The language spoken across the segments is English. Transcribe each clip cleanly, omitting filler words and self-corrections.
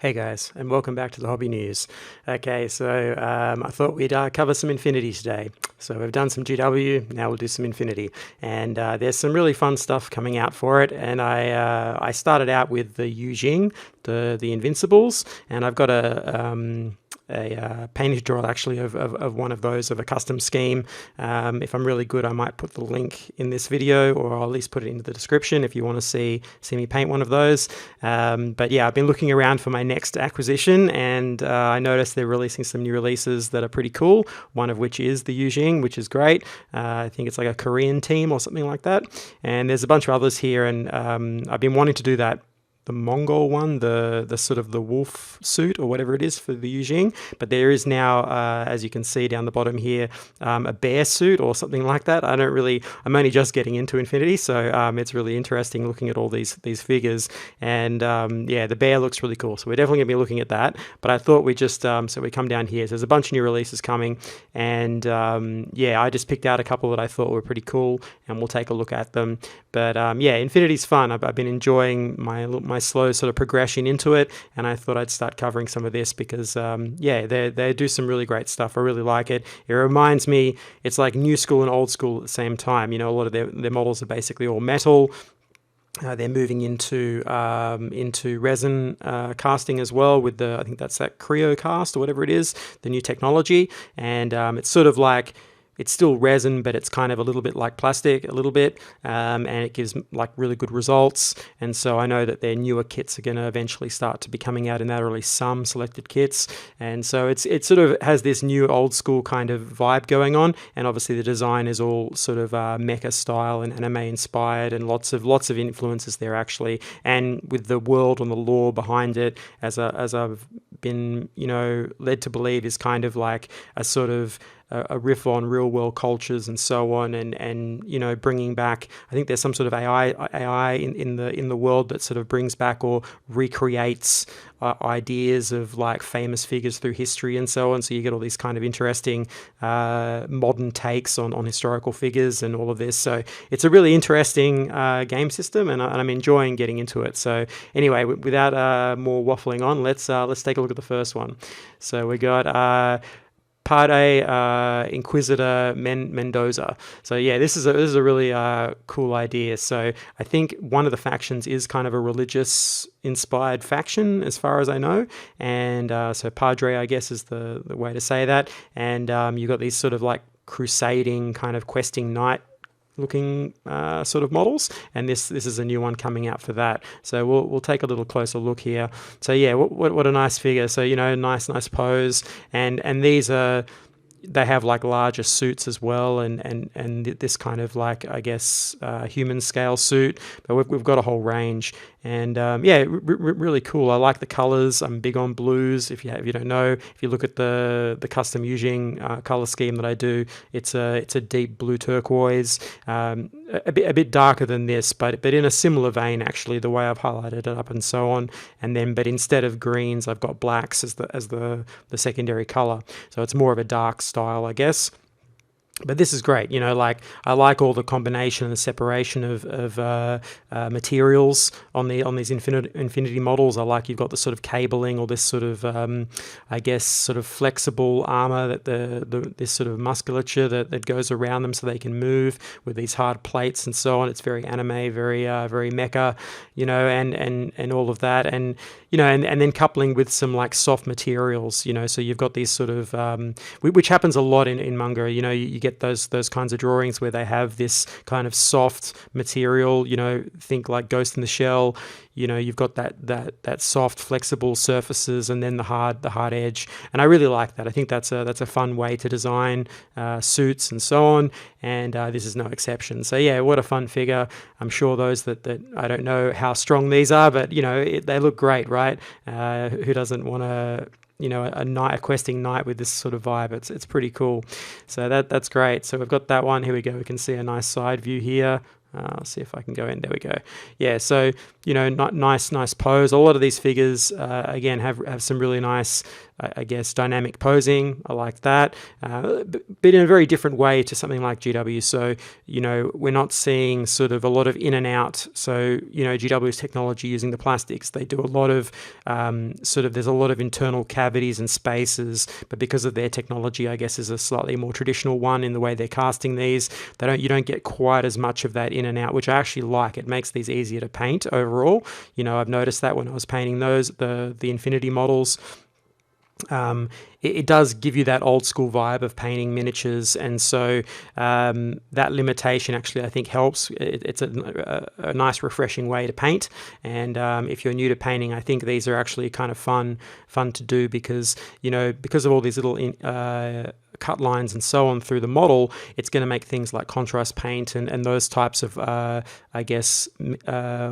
Hey guys, and welcome back to the Hobby News. Okay, so I thought we'd cover some Infinity today. So we've done some GW, now we'll do some Infinity. And there's some really fun stuff coming out for it. And I started out with the Jing, the Invincibles, and I've got a painting tutorial actually of one of those, of a custom scheme. If I'm really good, I might put the link in this video, or I'll at least put it into the description if you want to see me paint one of those. But yeah, I've been looking around for my next acquisition, and I noticed they're releasing some new releases that are pretty cool, one of which is the Yujing, which is great. I think it's like a Korean team or something like that, and there's a bunch of others here, and I've been wanting to do that, the Mongol one, the sort of the wolf suit or whatever it is for the Yujing, but there is now, as you can see down the bottom here, a bear suit or something like that. I'm only just getting into Infinity, so it's really interesting looking at all these figures, and yeah, the bear looks really cool, so we're definitely gonna be looking at that. But I thought we just, so we come down here, so there's a bunch of new releases coming, and yeah, I just picked out a couple that I thought were pretty cool, and we'll take a look at them. But yeah, Infinity's fun. I've been enjoying my slow sort of progression into it, and I thought I'd start covering some of this because yeah, they do some really great stuff. I really like it. It reminds me, it's like new school and old school at the same time. You know, a lot of their models are basically all metal. They're moving into resin casting as well with I think that's that Creo cast or whatever it is, the new technology, and it's sort of like, it's still resin, but it's kind of a little bit like plastic, a little bit, and it gives like really good results. And so I know that their newer kits are going to eventually start to be coming out in that, or at least some selected kits. And so it sort of has this new old school kind of vibe going on. And obviously the design is all sort of mecha style and anime inspired, and lots of influences there actually. And with the world and the lore behind it, as I've been, you know, led to believe, is kind of like a sort of a riff on real world cultures and so on, and you know, bringing back, I think there's some sort of AI in the world that sort of brings back or recreates ideas of like famous figures through history and so on. So you get all these kind of interesting modern takes on historical figures and all of this. So it's a really interesting game system, and I'm enjoying getting into it. So anyway, without more waffling on, let's take a look at the first one. So we got Part A, Inquisitor Mendoza. So yeah, this is a really cool idea. So I think one of the factions is kind of a religious inspired faction, as far as I know, and so Padre, I guess, is the way to say that. And you've got these sort of like crusading kind of questing knight looking sort of models, and this is a new one coming out for that. So we'll take a little closer look here. So yeah, what a nice figure. So, you know, nice pose, and these are, they have like larger suits as well, and this kind of like, I guess, human scale suit, but we've got a whole range, and yeah, really cool. I like the colors. I'm big on blues. If you don't know, if you look at the custom Yujing color scheme that I do, it's a deep blue turquoise, a bit darker than this, but in a similar vein actually, the way I've highlighted it up and so on. And then, but instead of greens, I've got blacks as the secondary color. So it's more of a dark style, I guess. But this is great, you know, like I like all the combination and the separation of materials on these Infinity models. I like, you've got the sort of cabling, or this sort of I guess sort of flexible armor, that this sort of musculature that goes around them so they can move with these hard plates and so on. It's very anime, very mecha, you know, and all of that, and you know, and then coupling with some like soft materials, you know. So you've got these sort of which happens a lot in manga, you know. You get those kinds of drawings where they have this kind of soft material, you know, think like Ghost in the Shell, you know. You've got that soft flexible surfaces, and then the hard edge, and I really like that. I think that's a fun way to design suits and so on, and this is no exception. So yeah, what a fun figure. I'm sure those that I don't know how strong these are, but you know, they look great, right? Who doesn't want to, you know, a questing knight with this sort of vibe? It's pretty cool. So that's great. So we've got that one. Here we go. We can see a nice side view here. See if I can go in. There we go. Yeah, so, nice pose. A lot of these figures, again, have some really nice, I guess, dynamic posing. I like that. But in a very different way to something like GW. So, we're not seeing sort of a lot of in and out. So, GW's technology using the plastics, they do a lot of there's a lot of internal cavities and spaces, but because of their technology, I guess, is a slightly more traditional one in the way they're casting these. You don't get quite as much of that in and out, which I actually like. It makes these easier to paint overall. I've noticed that when I was painting the Infinity models. It does give you that old school vibe of painting miniatures, and so that limitation actually, I think, helps. It's a nice refreshing way to paint, and if you're new to painting, I think these are actually kind of fun to do because of all these little cut lines and so on through the model, it's going to make things like contrast paint and those types of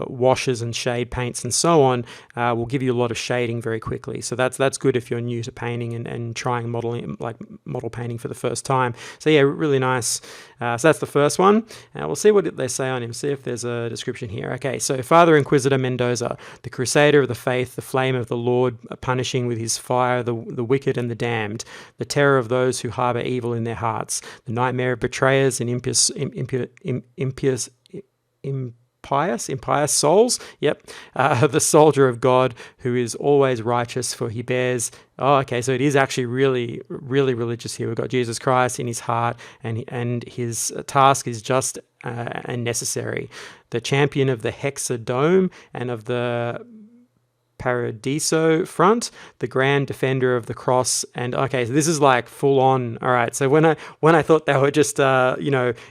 washes and shade paints and so on will give you a lot of shading very quickly. So that's good if you're new to painting and trying model painting for the first time. So yeah, really nice. So that's the first one. We'll see what they say on him, see if there's a description here. Okay, so Father Inquisitor Mendoza, the Crusader of the Faith, the flame of the Lord, punishing with his fire the wicked and the damned, the terror of those who harbor evil in their hearts, the nightmare of betrayers and impious souls. Yep. The soldier of God who is always righteous, for he bears. Oh, okay. So it is actually really, really religious here. We've got Jesus Christ in his heart, and his task is just and necessary. The champion of the hexadome and of the Paradiso front, the grand defender of the cross. And okay, so this is like full on. All right, so when I thought they were just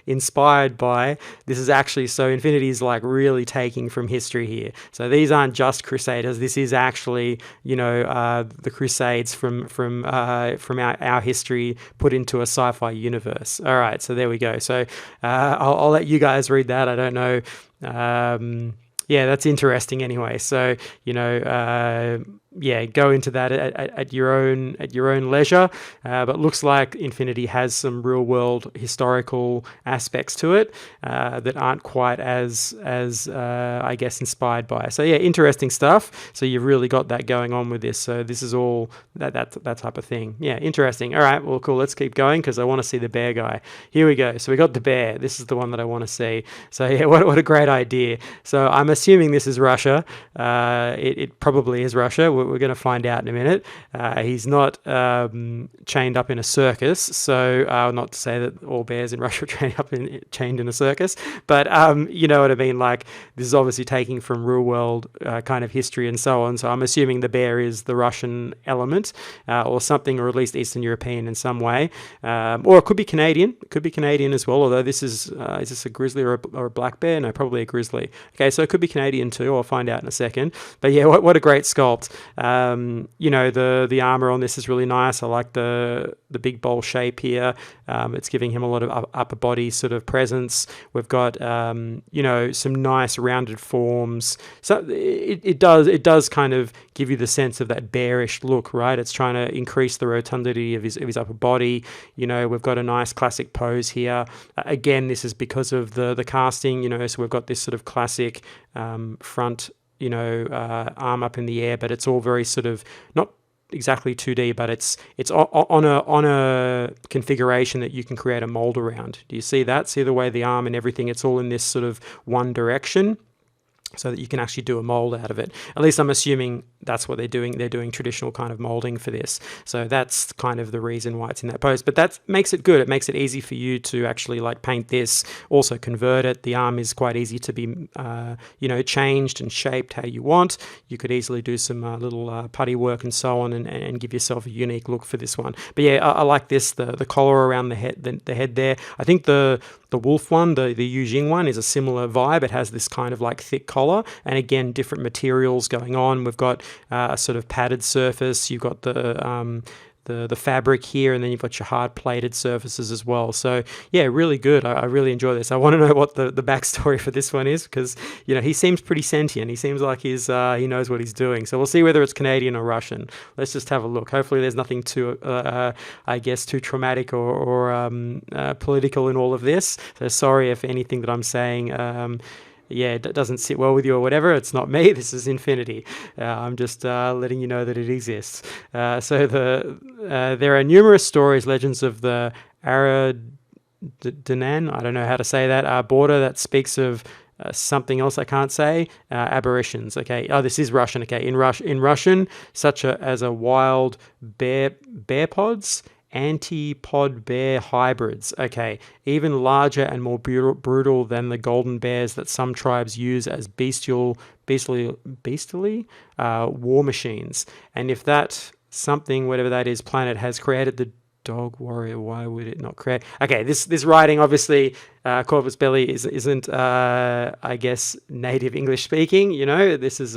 inspired by, this is actually, so Infinity is like really taking from history here. So these aren't just Crusaders, this is actually the Crusades from our history put into a sci-fi universe. All right, so there we go. So I'll let you guys read that. I don't know. Yeah, that's interesting anyway. So, go into that at your own leisure. But looks like Infinity has some real world historical aspects to it that aren't quite as I guess inspired by. So yeah, interesting stuff. So you've really got that going on with this. So this is all that type of thing. Yeah, interesting. All right, well, cool. Let's keep going because I want to see the bear guy. Here we go. So we got the bear. This is the one that I want to see. So yeah, what a great idea. So I'm assuming this is Russia. It probably is Russia. We're going to find out in a minute. He's not chained up in a circus, so not to say that all bears in Russia are chained in a circus, but you know what I mean. Like, this is obviously taking from real world kind of history and so on. So I'm assuming the bear is the Russian element or something, or at least Eastern European in some way, or it could be Canadian. It could be Canadian as well. Although this is this a grizzly or a black bear? No, probably a grizzly. Okay, so it could be Canadian too. I'll find out in a second. But yeah, what a great sculpt. The armor on this is really nice. I like the big bowl shape here. It's giving him a lot of upper body sort of presence. We've got some nice rounded forms. So it does kind of give you the sense of that bearish look, right? It's trying to increase the rotundity of his upper body. We've got a nice classic pose here. Again, this is because of the casting. So we've got this sort of classic front. Arm up in the air, but it's all very sort of not exactly 2D, but it's on a configuration that you can create a mold around. Do you see that? See the way the arm and everything? It's all in this sort of one direction, so that you can actually do a mold out of it. At least I'm assuming that's what they're doing. They're doing traditional kind of molding for this. So that's kind of the reason why it's in that pose. But that makes it good. It makes it easy for you to actually like paint this, also convert it. The arm is quite easy to be, changed and shaped how you want. You could easily do some little putty work and so on and give yourself a unique look for this one. But yeah, I like this, the collar around the head there. I think the wolf one, the Jing one, is a similar vibe. It has this kind of like thick collar, and again, different materials going on. We've got a sort of padded surface. You've got the the fabric here, and then you've got your hard plated surfaces as well. So yeah, really good. I really enjoy this. I want to know what the backstory for this one is, because he seems pretty sentient. He seems like he knows what he's doing. So we'll see whether it's Canadian or Russian. Let's just have a look. Hopefully there's nothing too I guess too traumatic or political in all of this. So sorry if anything that I'm saying yeah, it doesn't sit well with you or whatever. It's not me. This is Infinity. I'm just letting you know that it exists. So there are numerous stories, legends of the Ariadna, I don't know how to say that, border that speaks of something else I can't say, aberrations. Okay. Oh, this is Russian. Okay. In Russian, such as a wild bear pods, antipod bear hybrids. Okay, even larger and more brutal than the golden bears that some tribes use as beastly war machines. And if that something, whatever that is, planet has created the dog warrior, why would it not create? Okay, this writing, obviously, Corvus Belli isn't I guess native English speaking. This is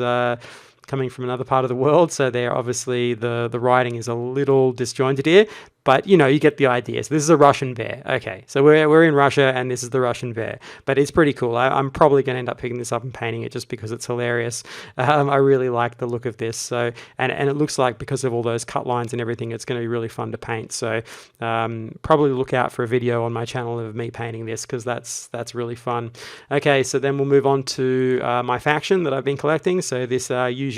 coming from another part of the world, so they're obviously the writing is a little disjointed here, but you get the idea. So this is a Russian bear. Okay, so we're in Russia, and this is the Russian bear, but it's pretty cool. I'm probably going to end up picking this up and painting it just because it's hilarious. I really like the look of this. So and it looks like, because of all those cut lines and everything, it's going to be really fun to paint. So probably look out for a video on my channel of me painting this, because that's really fun. Okay, so then we'll move on to my faction that I've been collecting. So this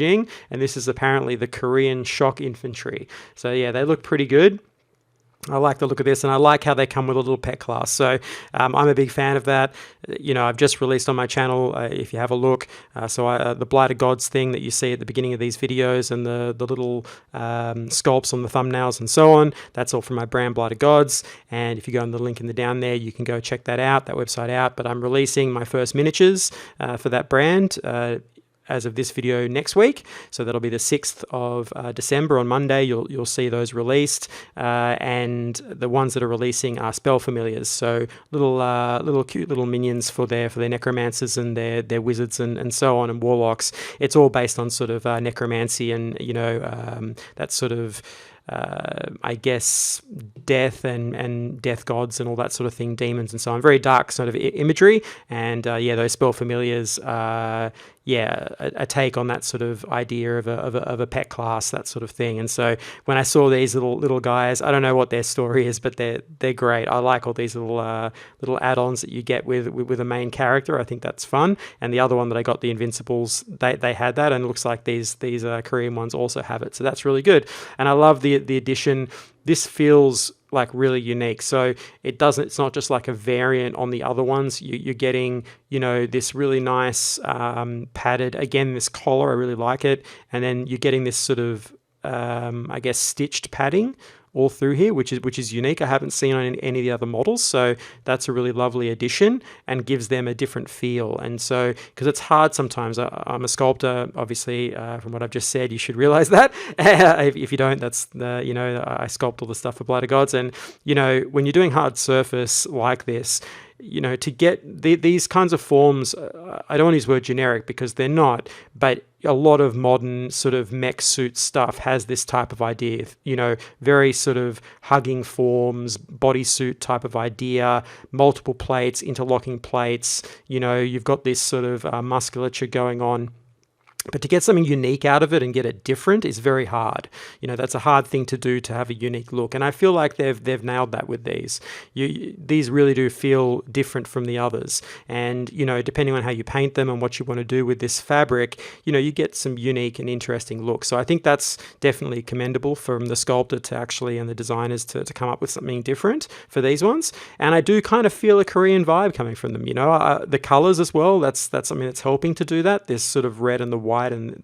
Jing, and this is apparently the Korean shock infantry. So yeah, they look pretty good. I like the look of this, and I like how they come with a little pet class. So I'm a big fan of that. I've just released on my channel, if you have a look, the Blighted Gods thing that you see at the beginning of these videos, and the little sculpts on the thumbnails and so on, that's all from my brand Blighted Gods. And if you go on the link in the down there, you can go check that website out. But I'm releasing my first miniatures for that brand as of this video next week. So that'll be the 6th of December on Monday. You'll see those released, and the ones that are releasing are spell familiars, so little cute little minions for their necromancers and their wizards and so on, and warlocks. It's all based on sort of necromancy and that sort of I guess death and death gods and all that sort of thing, demons and so on. Very dark sort of imagery, and those spell familiars a take on that sort of idea of a pet class, that sort of thing. And so when I saw these little guys, I don't know what their story is, but they're great. I like all these little add-ons that you get with a main character. I think that's fun. And the other one that I got, the Invincibles, they had that, and it looks like these Korean ones also have it. So that's really good. And I love the addition. This feels like really unique. So it's not just like a variant on the other ones. You're getting, this really nice padded, again, this collar, I really like it. And then you're getting this sort of, I guess, stitched padding all through here, which is unique. I haven't seen on any of the other models, so that's a really lovely addition and gives them a different feel. And so, because it's hard sometimes, I'm a sculptor, obviously, from what I've just said, you should realize that. If you don't, that's I sculpt all the stuff for Blighted Gods, and when you're doing hard surface like this, to get these kinds of forms, I don't want to use the word generic because they're not, but a lot of modern sort of mech suit stuff has this type of idea, very sort of hugging forms, bodysuit type of idea, multiple plates, interlocking plates, you've got this sort of musculature going on. But to get something unique out of it and get it different is very hard. That's a hard thing to do, to have a unique look. And I feel like they've nailed that with these. These really do feel different from the others. And, depending on how you paint them and what you want to do with this fabric, you get some unique and interesting looks. So I think that's definitely commendable from the sculptor and the designers to come up with something different for these ones. And I do kind of feel a Korean vibe coming from them. The colors as well, that's something that's helping to do that. This sort of red and the white, and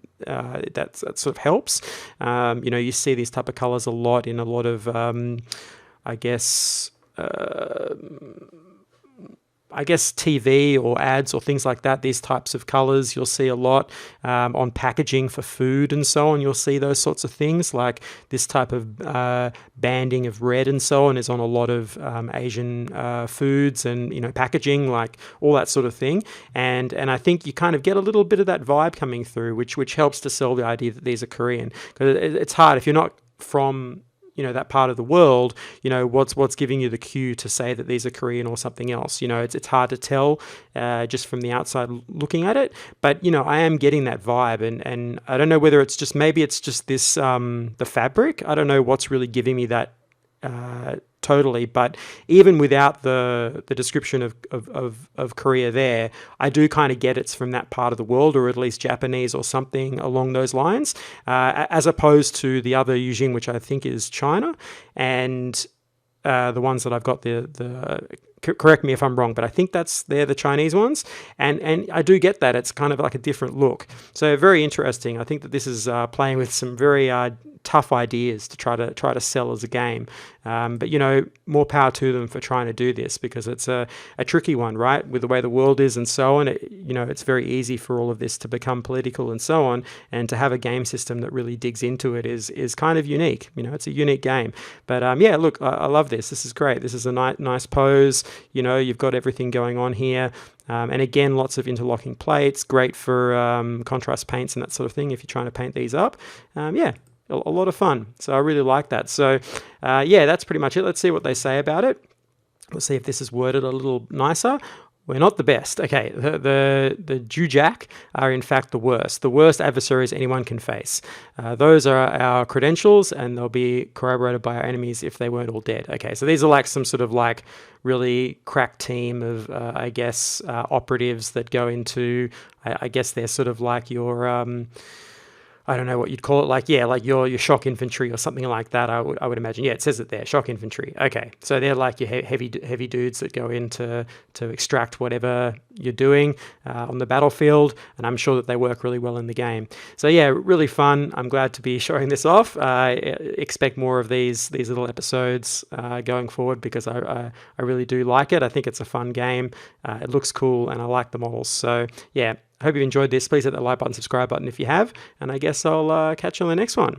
that sort of helps. You see these type of colors a lot in a lot of, I guess TV or ads or things like that. These types of colors you'll see a lot on packaging for food and so on. You'll see those sorts of things, like this type of banding of red and so on is on a lot of Asian foods and packaging, like all that sort of thing. And I think you kind of get a little bit of that vibe coming through, which helps to sell the idea that these are Korean, because it's hard if you're not from that part of the world, what's giving you the cue to say that these are Korean or something else. It's hard to tell just from the outside looking at it, but I am getting that vibe, and I don't know whether it's just, maybe it's just this the fabric. I don't know what's really giving me that totally, but even without the description of Korea there, I do kind of get it's from that part of the world, or at least Japanese or something along those lines, as opposed to the other Yujing, which I think is China, and the ones that I've got, correct me if I'm wrong, but I think they're the Chinese ones, and I do get that it's kind of like a different look. So very interesting. I think that this is playing with some very tough ideas to try to sell as a game. But more power to them for trying to do this, because it's a tricky one, right? With the way the world is and so on, it's very easy for all of this to become political and so on, and to have a game system that really digs into it is kind of unique. It's a unique game. But yeah, look, I love this. This is great. This is a nice pose. You've got everything going on here. And again, lots of interlocking plates, great for contrast paints and that sort of thing if you're trying to paint these up. Yeah, a lot of fun. So I really like that. So yeah, that's pretty much it. Let's see what they say about it. We'll see if this is worded a little nicer. We're not the best. Okay, the Jujak are in fact the worst adversaries anyone can face. Those are our credentials, and they'll be corroborated by our enemies if they weren't all dead. Okay, so these are like some sort of like really crack team of, I guess, operatives that go into, I guess they're sort of like your... I don't know what you'd call it, like your shock infantry or something like that. I would imagine. Yeah, it says it there, shock infantry. Okay, so they're like your heavy dudes that go in to extract whatever you're doing on the battlefield, and I'm sure that they work really well in the game. So yeah, really fun. I'm glad to be showing this off. Expect more of these little episodes going forward, because I really do like it. I think it's a fun game. It looks cool, and I like the models. So yeah. I hope you enjoyed this. Please hit that like button, subscribe button if you have, and I guess I'll catch you on the next one.